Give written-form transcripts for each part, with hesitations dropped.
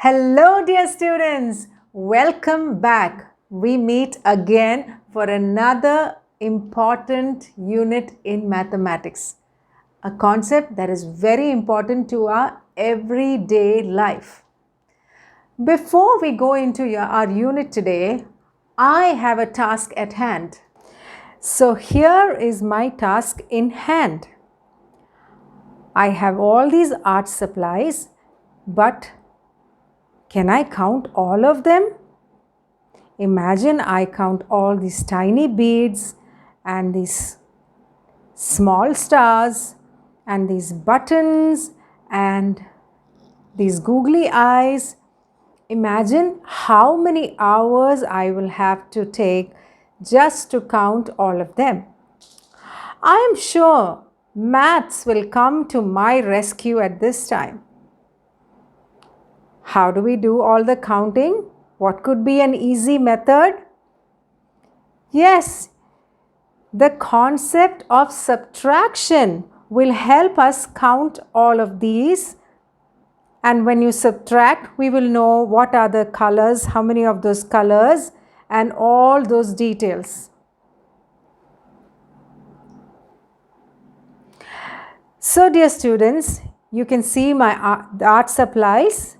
Hello dear students, welcome back. We meet again for another important unit in mathematics. A concept that is very important to our everyday life. Before we go into our unit today, I have a task at hand. So here is my task in hand. I have all these art supplies, but can I count all of them? Imagine I count all these tiny beads and these small stars and these buttons and these googly eyes. Imagine how many hours I will have to take just to count all of them. I am sure maths will come to my rescue at this time. How do we do all the counting? What could be an easy method? Yes, the concept of subtraction will help us count all of these. And when you subtract, we will know what are the colors, how many of those colors, and all those details. So, dear students, you can see my art supplies.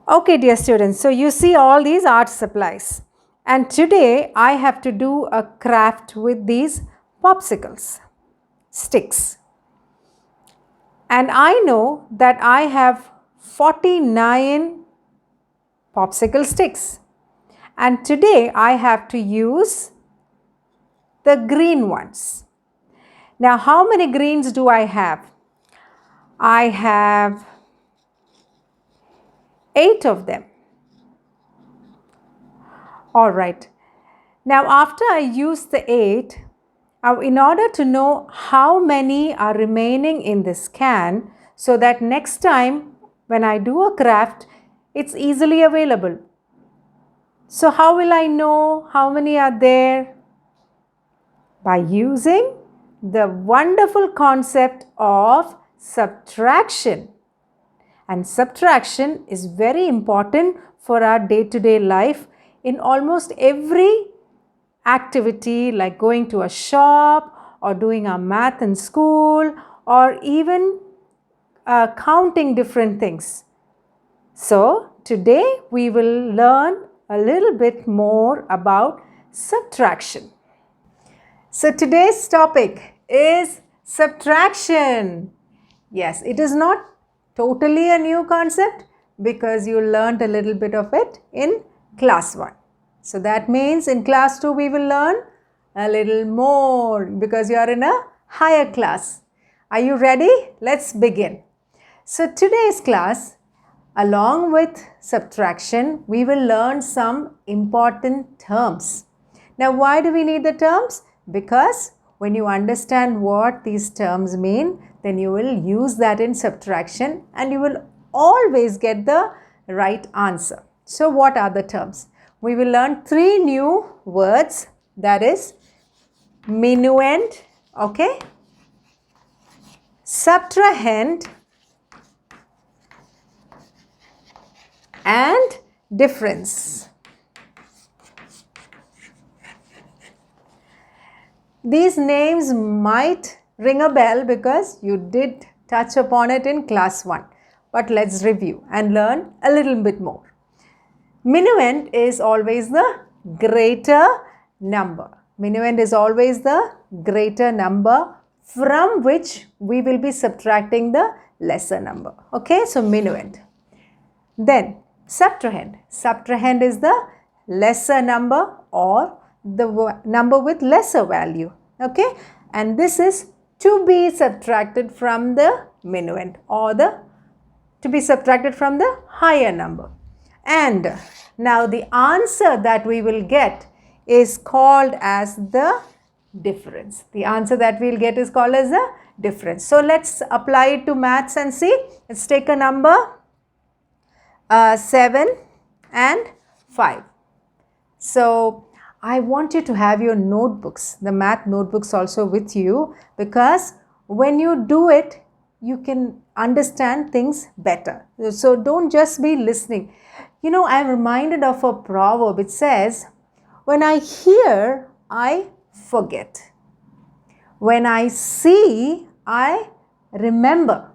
Okay, dear students, so you see all these art supplies. And today I have to do a craft with these popsicles, sticks. And I know that I have 49 popsicle sticks. And today I have to use the green ones. Now, how many greens do I have? I have 8 of them. All right. Now, after I use the 8, in order to know how many are remaining in this can, so that next time when I do a craft, it's easily available. So, how will I know how many are there? By using the wonderful concept of subtraction. And subtraction is very important for our day-to-day life in almost every activity, like going to a shop or doing our math in school or even counting different things. So today we will learn a little bit more about subtraction. So today's topic is subtraction. Yes, it is not totally a new concept because you learned a little bit of it in class 1. So that means in class 2 we will learn a little more because you are in a higher class. Are you ready? Let's begin. So today's class, along with subtraction, we will learn some important terms. Now, why do we need the terms? Because when you understand what these terms mean, then you will use that in subtraction and you will always get the right answer. So what are the terms? We will learn 3 new words, that is minuend, okay, subtrahend and difference. These names might ring a bell because you did touch upon it in class 1. But let's review and learn a little bit more. Minuend is always the greater number. Minuend is always the greater number from which we will be subtracting the lesser number. Okay, so minuend. Then subtrahend. Subtrahend is the lesser number or the number with lesser value. Okay, and this is to be subtracted from the minuend or to be subtracted from the higher number. And now the answer that we will get is called as the difference. The answer that we will get is called as the difference. So let's apply it to maths and see. Let's take a number 7 and 5. So I want you to have your notebooks, the math notebooks also with you, because when you do it, you can understand things better. So don't just be listening. You know, I'm reminded of a proverb. It says, when I hear, I forget. When I see, I remember.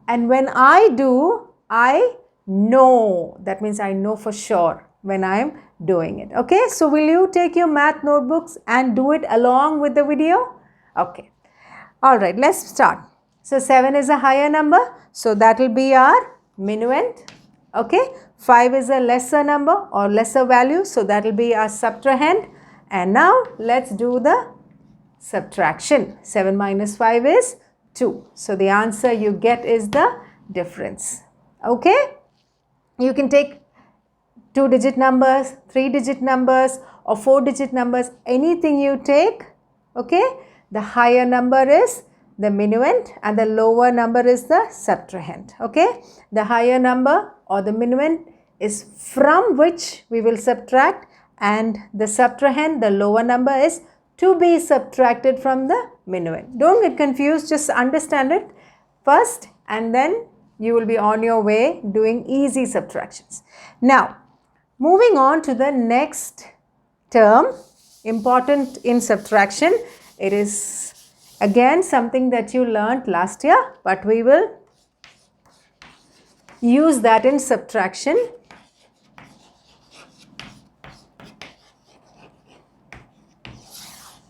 And when I do, I know. That means I know for sure when I'm doing it. Okay, so will you take your math notebooks and do it along with the video? Okay. All right, let's start. So 7 is a higher number, so that will be our minuend. Okay, 5 is a lesser number or lesser value, so that will be our subtrahend. And now let's do the subtraction. 7 minus 5 is 2. So the answer you get is the difference. Okay, you can take 2-digit numbers, 3-digit numbers or 4-digit numbers, anything you take. Okay, the higher number is the minuend and the lower number is the subtrahend. Okay, the higher number or the minuend is from which we will subtract, and the subtrahend, the lower number, is to be subtracted from the minuend. Don't get confused, just understand it first and then you will be on your way doing easy subtractions. Now, moving on to the next term, important in subtraction. It is again something that you learnt last year, but we will use that in subtraction.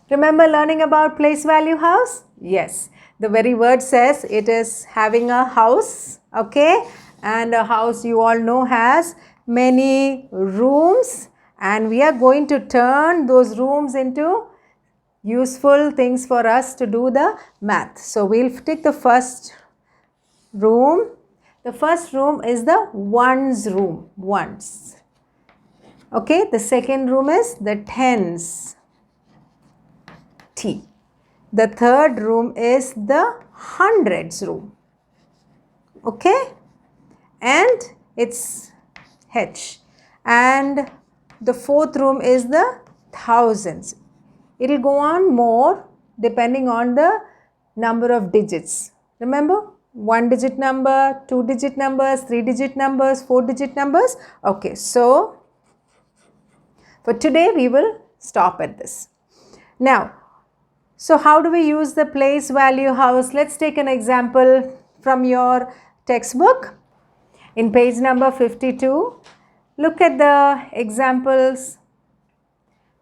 Remember learning about place value house? Yes, the very word says it is having a house, okay, and a house you all know has many rooms, and we are going to turn those rooms into useful things for us to do the math. So we'll take the first room. The first room is the ones room, ones. Okay, the second room is the tens, T. The third room is the hundreds room. Okay, and it's H. And the fourth room is the thousands. It will go on more depending on the number of digits. Remember, 1-digit number, 2-digit numbers, 3-digit numbers, 4-digit numbers. Okay, so for today we will stop at this. Now, so how do we use the place value house? Let's take an example from your textbook. In page number 52, look at the examples.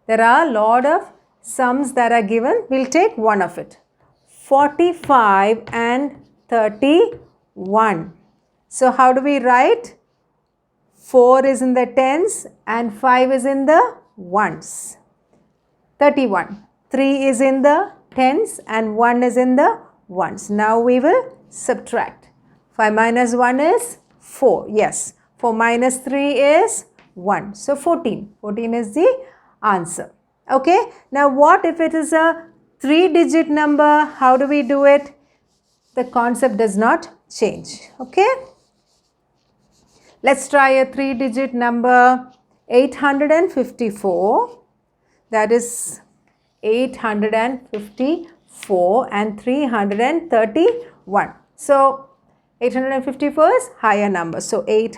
There are a lot of sums that are given. We'll take one of it. 45 and 31. So how do we write? 4 is in the tens and 5 is in the ones. 31. 3 is in the tens and 1 is in the ones. Now we will subtract. 5 minus 1 is 4. Yes. 4 minus 3 is 1. So 14. 14 is the answer. Okay. Now what if it is a 3-digit number? How do we do it? The concept does not change. Okay. Let's try a 3-digit number. 854. That is 854 and 331. So 854 is higher number. So 8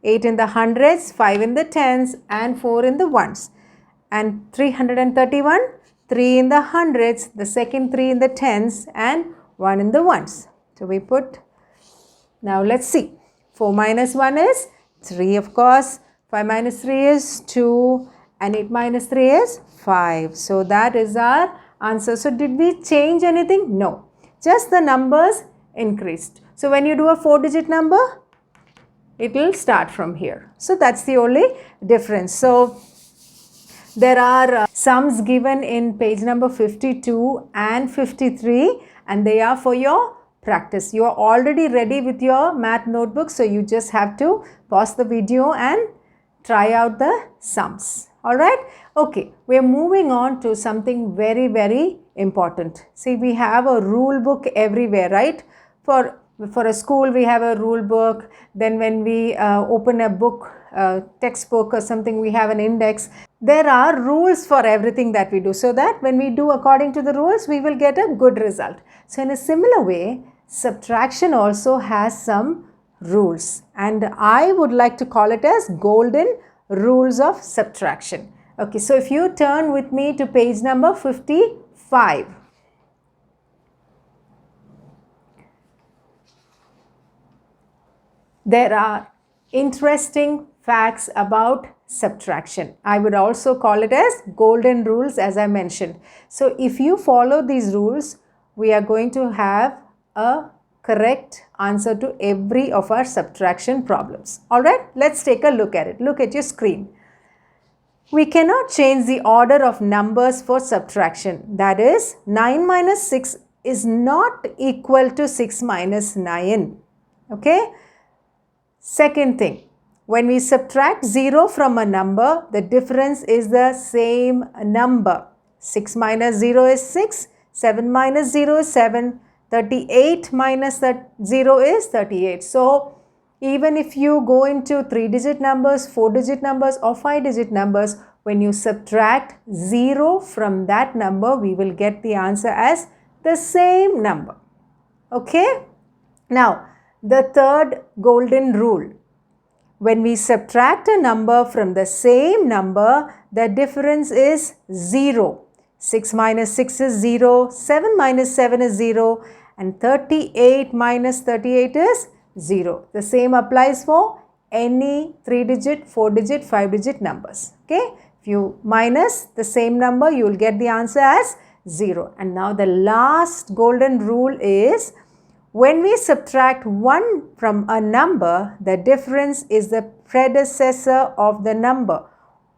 in the hundreds, 5 in the tens and 4 in the ones. And 331, 3 in the hundreds, the second 3 in the tens and 1 in the ones. So we put, now let's see. 4 minus 1 is 3, of course. 5 minus 3 is 2 and 8 minus 3 is 5. So that is our answer. So did we change anything? No. Just the numbers increased. So when you do a 4-digit number, it will start from here. So that's the only difference. So there are sums given in page number 52 and 53 and they are for your practice. You are already ready with your math notebook. So you just have to pause the video and try out the sums. Alright, okay, we are moving on to something very, very important. See, we have a rule book everywhere, right? For a school, we have a rule book. Then when we open a book, textbook or something, we have an index. There are rules for everything that we do, so that when we do according to the rules, we will get a good result. So in a similar way, subtraction also has some rules, and I would like to call it as golden rules of subtraction. Okay, so if you turn with me to page number 55. There are interesting facts about subtraction. I would also call it as golden rules, as I mentioned. So if you follow these rules, we are going to have a correct answer to every of our subtraction problems. Alright, let's take a look at it. Look at your screen. We cannot change the order of numbers for subtraction. That is, 9 minus 6 is not equal to 6 minus 9. Okay. Second thing, when we subtract 0 from a number, the difference is the same number. 6 minus 0 is 6, 7 minus 0 is 7, 38 minus 0 is 38. So, even if you go into 3-digit numbers, 4-digit numbers or 5-digit numbers, when you subtract 0 from that number, we will get the answer as the same number. Okay? Now, the third golden rule. When we subtract a number from the same number, the difference is 0. 6 minus 6 is 0, 7 minus 7 is 0, and 38 minus 38 is 0. The same applies for any 3-digit, 4-digit, 5-digit numbers. Okay? If you minus the same number, you will get the answer as 0. And now the last golden rule is, when we subtract 1 from a number, the difference is the predecessor of the number.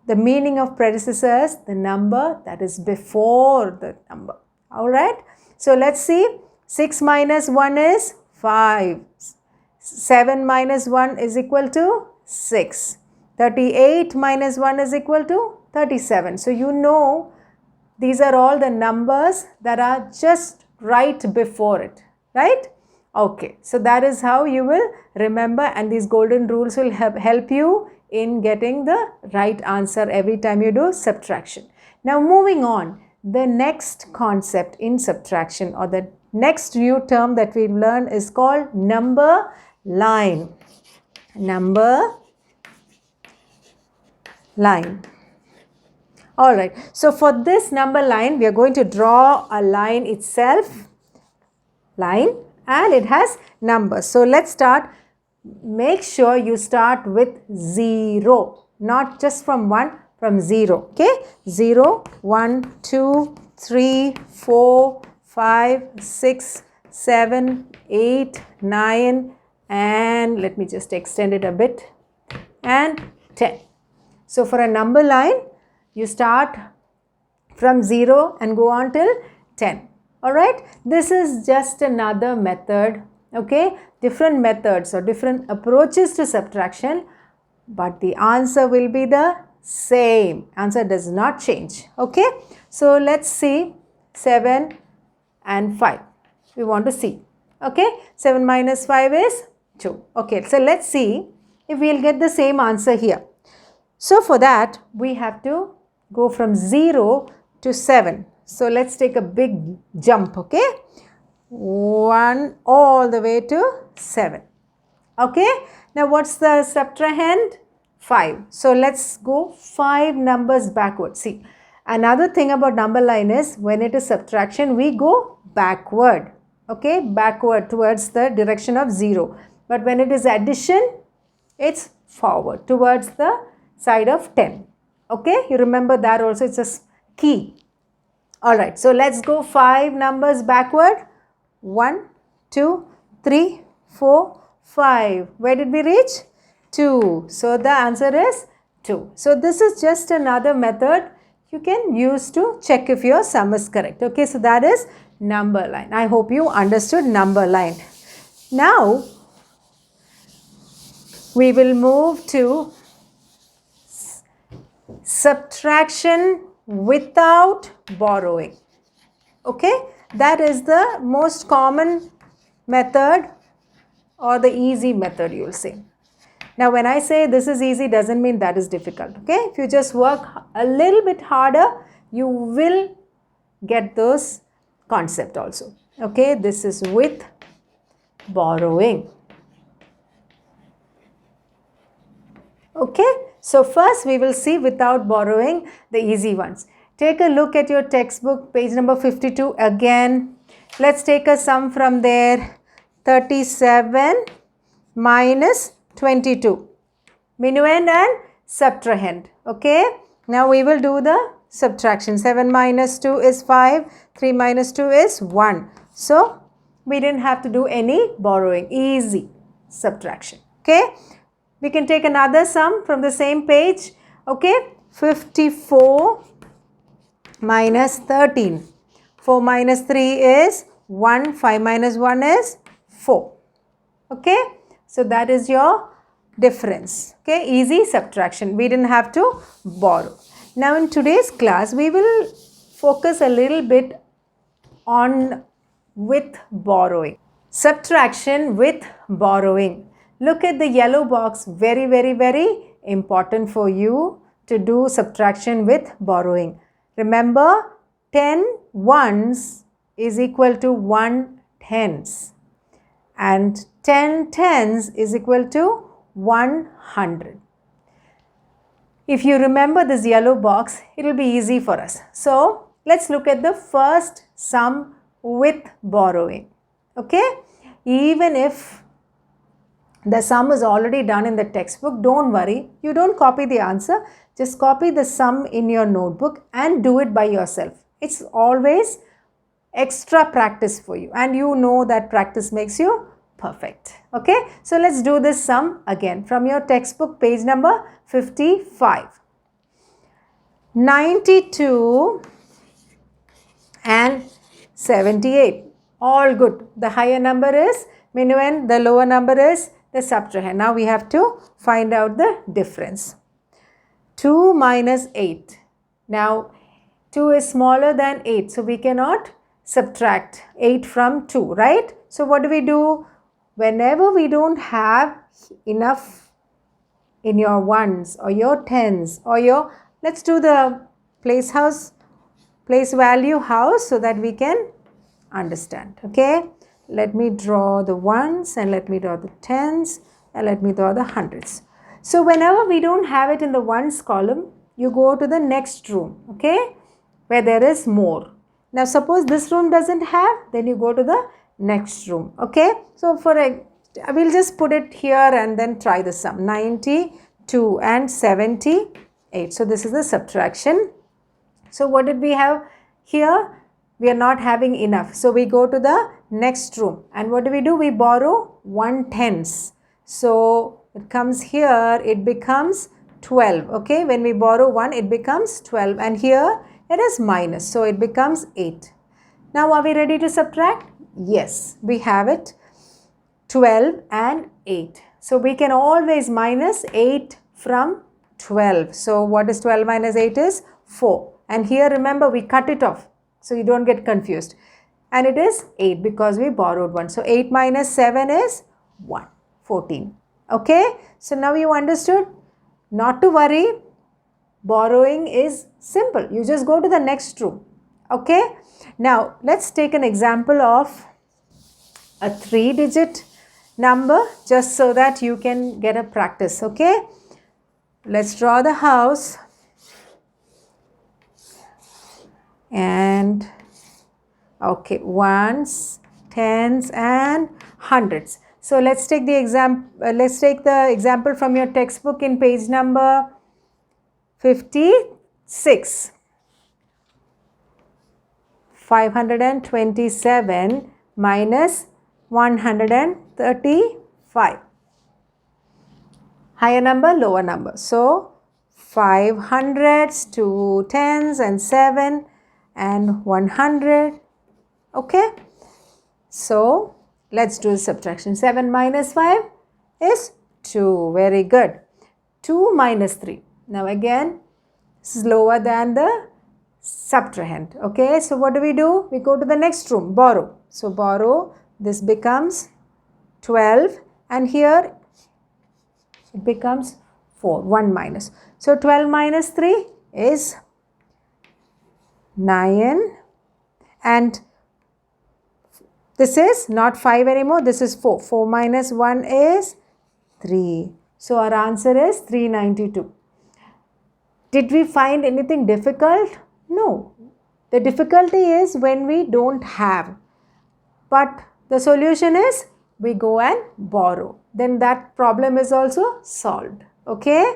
The meaning of predecessor is the number that is before the number. Alright? So let's see. 6 minus 1 is 5. 7 minus 1 is equal to 6. 38 minus 1 is equal to 37. So you know these are all the numbers that are just right before it. Right? Okay, so that is how you will remember, and these golden rules will help you in getting the right answer every time you do subtraction. Now moving on, the next concept in subtraction, or the next new term that we learn, is called number line. Number line. Alright, so for this number line, we are going to draw a line itself. Line. And it has numbers. So let's start. Make sure you start with 0, not just from 1, from 0. Okay? 0, 1, 2, 3, 4, 5, 6, 7, 8, 9, and let me just extend it a bit, and 10. So for a number line, you start from 0 and go on till 10. Alright, this is just another method, okay, different methods or different approaches to subtraction, but the answer will be the same. Answer does not change, okay. So let's see 7 and 5. We want to see, okay. 7 minus 5 is 2. Okay, so let's see if we will get the same answer here. So for that, we have to go from 0 to 7. So let's take a big jump, okay? 1 all the way to 7. Okay? Now what's the subtrahend? 5. So let's go 5 numbers backward. See, another thing about number line is, when it is subtraction, we go backward. Okay? Backward towards the direction of 0. But when it is addition, it's forward towards the side of 10. Okay? You remember that also, it's a key. Alright, so let's go 5 numbers backward. 1, 2, 3, 4, 5. Where did we reach? 2. So the answer is 2. So this is just another method you can use to check if your sum is correct. Okay, so that is number line. I hope you understood number line. Now we will move to subtraction without borrowing. Okay, that is the most common method, or the easy method, you will say. Now when I say this is easy, doesn't mean that is difficult. Okay, if you just work a little bit harder, you will get those concept also. Okay, this is with borrowing. Okay, so first we will see without borrowing the easy ones. Take a look at your textbook, page number 52 again. Let's take a sum from there. 37 minus 22. Minuend and subtrahend. Okay, now we will do the subtraction. 7 minus 2 is 5. 3 minus 2 is 1. So, we didn't have to do any borrowing. Easy subtraction. Okay, we can take another sum from the same page. Okay, 54 minus 13. 4 minus 3 is 1. 5 minus 1 is 4. Okay, so that is your difference. Okay, easy subtraction. We didn't have to borrow. Now in today's class, we will focus a little bit on with borrowing. Subtraction with borrowing. Look at the yellow box. Very, very, very important for you to do subtraction with borrowing. Remember, 10 ones is equal to 1 tens. And 10 tens is equal to 100. If you remember this yellow box, it will be easy for us. So, let's look at the first sum with borrowing. Okay? Even if the sum is already done in the textbook, don't worry. You don't copy the answer. Just copy the sum in your notebook and do it by yourself. It's always extra practice for you. And you know that practice makes you perfect. Okay, so let's do this sum again from your textbook, page number 55. 92 and 78. All good. The higher number is minuend, the lower number is the subtrahend. Now we have to find out the difference. 2 minus 8. Now 2 is smaller than 8, so we cannot subtract 8 from 2, right? So what do? Whenever we don't have enough in your ones or your tens or your, let's do the place value house so that we can understand. Okay, let me draw the ones and let me draw the tens and let me draw the hundreds. So whenever we don't have it in the ones column, you go to the next room, okay, where there is more. Now suppose this room doesn't have, then you go to the next room. Okay, so we'll just put it here and then try the sum. 92 and 78. So this is the subtraction. So what did we have here? We are not having enough. So we go to the next room. And what do? We borrow 1 tens. So it comes here, it becomes 12. Okay, when we borrow 1, it becomes 12. And here it is minus. So it becomes 8. Now are we ready to subtract? Yes, we have it. 12 and 8. So we can always minus 8 from 12. So what is 12 minus 8 is 4. And here remember we cut it off. So you don't get confused. And it is 8 because we borrowed 1. So 8 minus 7 is 1. 14. Okay. So now you understood. Not to worry. Borrowing is simple. You just go to the next room. Okay. Now let's take an example of a 3-digit number just so that you can get a practice. Okay. Let's draw the house. And okay, ones, tens and hundreds. So let's take the example from your textbook in page number 56. 527 minus 135. Higher number, lower number. So 5 hundreds, 2 tens and 7 and 100. Okay. So let's do subtraction. 7 minus 5 is 2. Very good. 2 minus 3. Now again, this is lower than the subtrahend. Okay. So what do? We go to the next room. Borrow. So borrow. This becomes 12 and here it becomes 4. 1 minus. So 12 minus 3 is 9 and This is not 5 anymore. This is 4. 4 minus 1 is 3. So our answer is 392. Did we find anything difficult? No. The difficulty is when we don't have. But the solution is we go and borrow. Then that problem is also solved. Okay.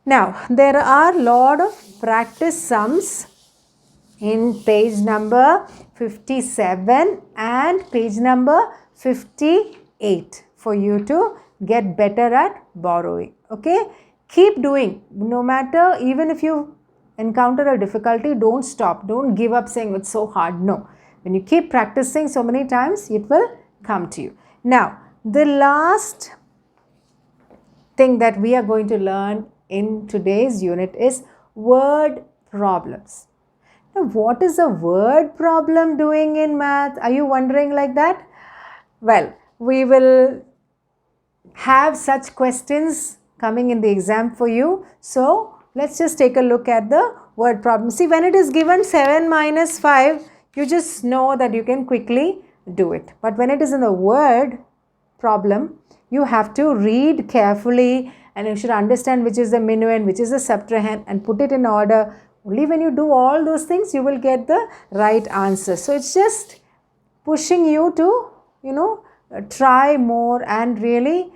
Now there are a lot of practice sums in page number 57 and page number 58 for you to get better at borrowing. Okay. Keep doing. No matter, even if you encounter a difficulty, don't stop. Don't give up saying it's so hard. No. When you keep practicing so many times, it will come to you. Now, the last thing that we are going to learn in today's unit is word problems. Now, what is a word problem doing in math? Are you wondering like that? Well, we will have such questions coming in the exam for you. So, let's just take a look at the word problem. See, when it is given 7 minus 5, you just know that you can quickly do it. But when it is in the word problem, you have to read carefully and you should understand which is the minuend, which is the subtrahend, and put it in order. Only when you do all those things, you will get the right answer. So, it's just pushing you to, try more and really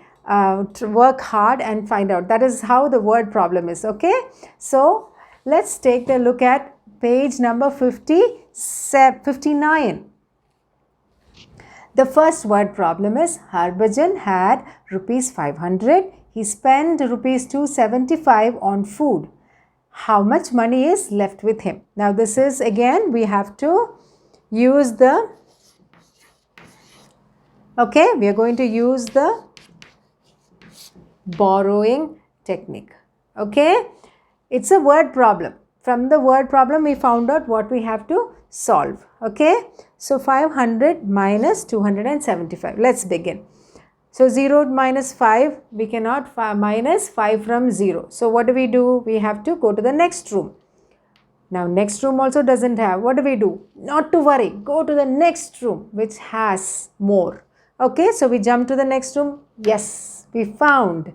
work hard and find out. That is how the word problem is. Okay. So, let's take a look at page number 59. The first word problem is Harbhajan had rupees 500. He spent rupees 275 on food. How much money is left with him? Now this is again we have to use the, okay, we are going to use the borrowing technique. Okay, it's a word problem. From the word problem we found out what we have to solve. Okay, so 500 minus 275. Let's begin. So 0 minus 5, we cannot minus 5 from 0. So what do? We have to go to the next room. Now next room also doesn't have. What do? Not to worry. Go to the next room which has more. Okay, so we jump to the next room. Yes, we found.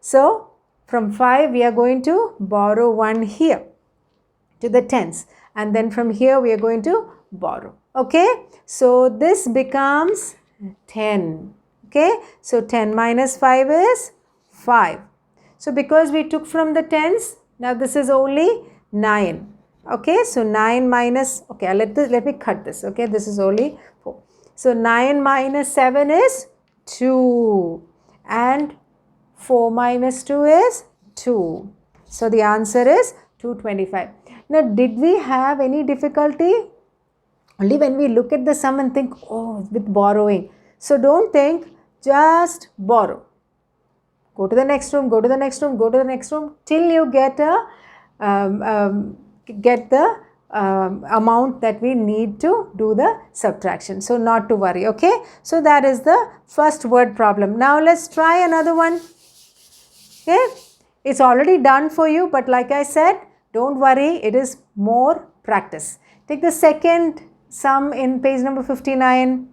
So from 5 we are going to borrow 1 here to the tens, and then from here we are going to borrow. Okay, so this becomes 10. Okay, so 10 minus 5 is 5. So because we took from the tens, now this is only 9. Okay, so 9 minus, okay, let me cut this. Okay, this is only 4. So 9 minus 7 is 2, and 4 minus 2 is 2. So the answer is 225. Now, did we have any difficulty? Only when we look at the sum and think, oh, with borrowing. So don't think, just borrow. Go to the next room, go to the next room, go to the next room till you get the amount that we need to do the subtraction. So not to worry. Okay. So that is the first word problem. Now let's try another one. Okay. It's already done for you, but like I said, don't worry, it is more practice. Take the second sum in page number 59.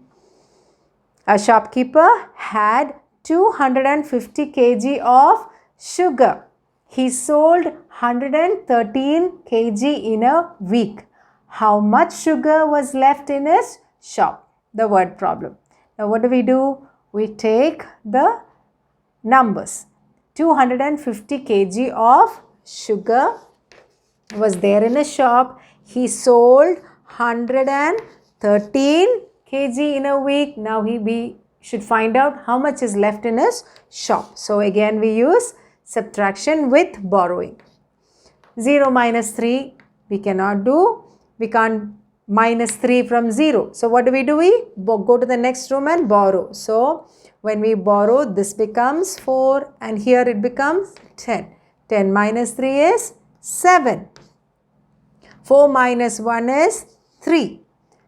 A shopkeeper had 250 kg of sugar. He sold 113 kg in a week. How much sugar was left in his shop? The word problem. Now what do? We take the numbers. 250 kg of sugar was there in a shop. He sold 113 kg in a week. Now we should find out how much is left in his shop. So again we use subtraction with borrowing. 0 minus 3 we cannot do. We can't minus 3 from 0. So what do? We go to the next room and borrow. So when we borrow, this becomes 4 and here it becomes 10. 10 minus 3 is 7. 4 minus 1 is 3.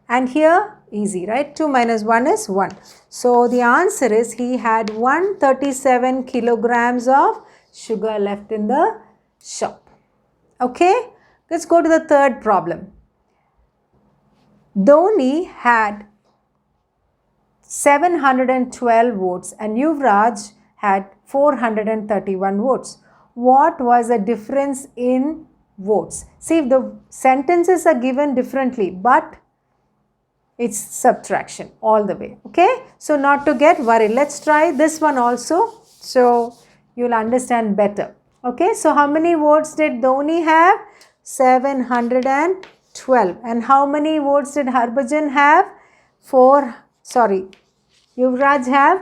And here easy, right? 2 minus 1 is 1. So the answer is he had 137 kilograms of sugar left in the shop. Okay, let's go to the third problem. Dhoni had 712 votes and Yuvraj had 431 votes. What was the difference in votes? See, the sentences are given differently, but it's subtraction all the way. Okay, so not to get worried, let's try this one also so you'll understand better. Okay, so how many votes did Dhoni have? 712. And how many votes did Harbhajan have? Yuvraj have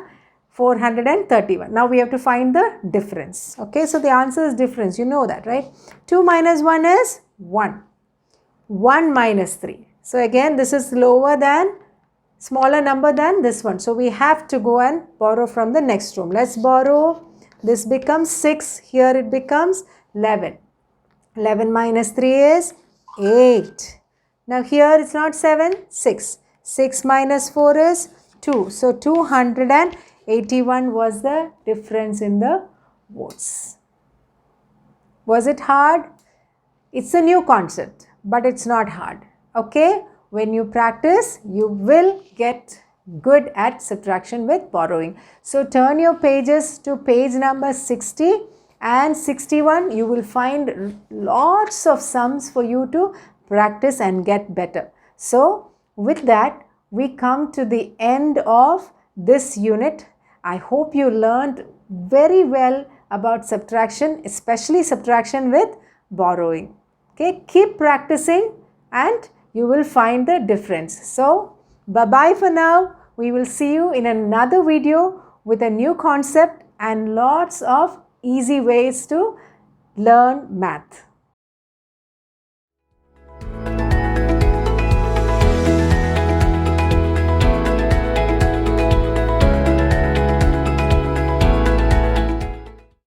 431. Now we have to find the difference. Okay, so the answer is difference. You know that, right? 2 minus 1 is 1. 1 minus 3. So again, this is smaller number than this one. So we have to go and borrow from the next room. Let's borrow. This becomes 6. Here it becomes 11. 11 minus 3 is 8. Now here it's not 7, 6. 6 minus 4 is 2. So 281 was the difference in the votes. Was it hard? It's a new concept, but it's not hard. Okay, when you practice, you will get good at subtraction with borrowing. So turn your pages to page number 60 and 61. You will find lots of sums for you to practice and get better. So with that, we come to the end of this unit. I hope you learned very well about subtraction, especially subtraction with borrowing. Okay, keep practicing and you will find the difference. So, bye-bye for now. We will see you in another video with a new concept and lots of easy ways to learn math.